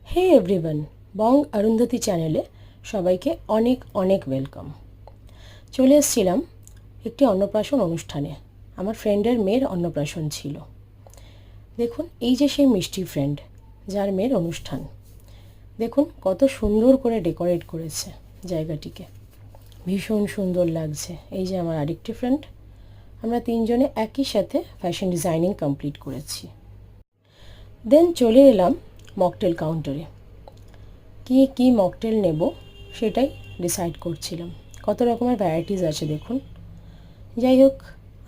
হে everyone, বং অরুন্ধতী চ্যানেলে সবাইকে অনেক অনেক ওয়েলকাম। চলে এসেছিলাম একটি অন্নপ্রাশন অনুষ্ঠানে। আমার ফ্রেন্ডের মেয়ের অন্নপ্রাশন ছিল। দেখুন, এই যে সেই মিষ্টি ফ্রেন্ড যার মেয়ের অনুষ্ঠান, দেখুন কত সুন্দর করে ডেকোরেট করেছে জায়গাটিকে, ভীষণ সুন্দর লাগছে। এই যে আমার আরেকটি ফ্রেন্ড, আমরা তিনজনে একই সাথে ফ্যাশন ডিজাইনিং কমপ্লিট করেছি। দেন চলে এলাম মকটেল কাউন্টারে। কি মকটেল নেব সেটাই ডিসাইড করছিলাম। কত রকমের ভ্যারাইটিস আছে দেখুন। যাই হোক,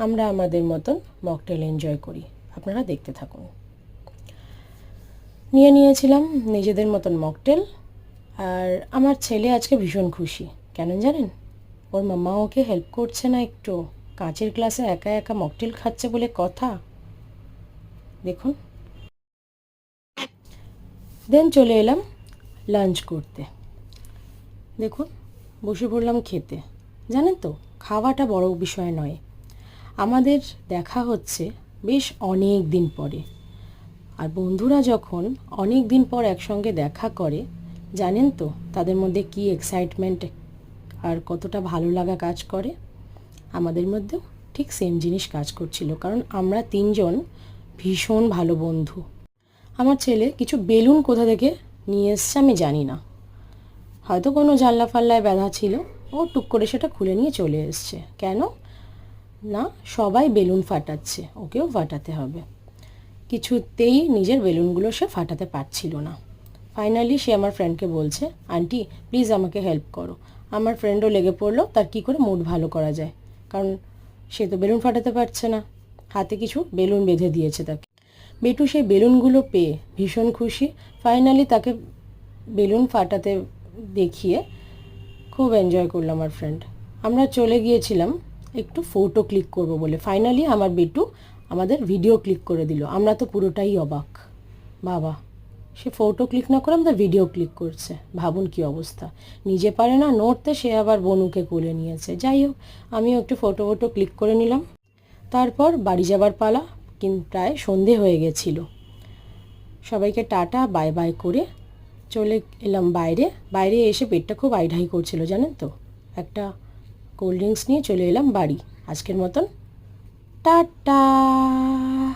আমরা আমাদের মতন মকটেল এনজয় করি, আপনারা দেখতে থাকুন। নিয়েছিলাম নিজেদের মতন মকটেল। আর আমার ছেলে আজকে ভীষণ খুশি, কেন জানেন? ওর মাম্মা ওকে হেল্প করছে না একটু, কাঁচের গ্লাসে একা একা মকটেল খাচ্ছে বলে কথা। দেখুন, দেন চলে এলাম লাঞ্চ করতে। দেখুন, বসে পড়লাম খেতে। জানেন তো, খাওয়াটা বড় বিষয় নয়, আমাদের দেখা হচ্ছে বেশ অনেক দিন পরে। আর বন্ধুরা যখন অনেক দিন পর একসঙ্গে দেখা করে, জানেন তো তাদের মধ্যে কি এক্সাইটমেন্ট আর কতটা ভালো লাগা কাজ করে। আমাদের মধ্যেও ঠিক সেম জিনিস কাজ করছিল, কারণ আমরা তিনজন ভীষণ ভালো বন্ধু। আমার ছেলে কিছু বেলুন কোথা থেকে নিয়ে এসছে আমি জানি না, হয়তো কোনো জানলা ফাল্লায় বাঁধা ছিল, ও টুক করে সেটা খুলে নিয়ে চলে এসছে। কেন না, সবাই বেলুন ফাটাচ্ছে, ওকেও ফাটাতে হবে। কিছুতেই নিজের বেলুনগুলো সে ফাটাতে পারছিল না। ফাইনালি সে আমার ফ্রেন্ডকে বলছে, আন্টি প্লিজ আমাকে হেল্প করো। আমার ফ্রেন্ডও লেগে পড়লো তার কী করে মুড ভালো করা যায়, কারণ সে তো বেলুন ফাটাতে পারছে না। হাতে কিছু বেলুন বেঁধে দিয়েছে তাকে। বেটু সেই বেলুনগুলো পেয়ে ভীষণ খুশি। ফাইনালি তাকে বেলুন ফাটাতে দেখিয়ে খুব এনজয় করলো আমার ফ্রেন্ড। আমরা চলে গিয়েছিলাম একটু ফটো ক্লিক করব বলে। ফাইনালি আমার বেটু আমাদের ভিডিও ক্লিক করে দিল। আমরা তো পুরোটাই অবাক, বাবা, সে ফটো ক্লিক না করে আমাদের ভিডিও ক্লিক করছে। ভাবুন কি অবস্থা, নিজে পারে না নড়তে, সে আবার বনুকে কোলে নিয়েছে। যাই হোক, আমিও একটু ফটো ক্লিক করে নিলাম। তারপর বাড়ি যাবার পালা, কিন্তু প্রায় সন্ধে হয়ে গেছিল। সবাইকে টাটা বাই বাই করে চলে এলাম বাইরে। বাইরে এসে পেটটা খুব আইঢাই করছিল, জানেন তো। একটা কোল্ড ড্রিঙ্কস নিয়ে চলে এলাম বাড়ি। আজকের মতন টাটা।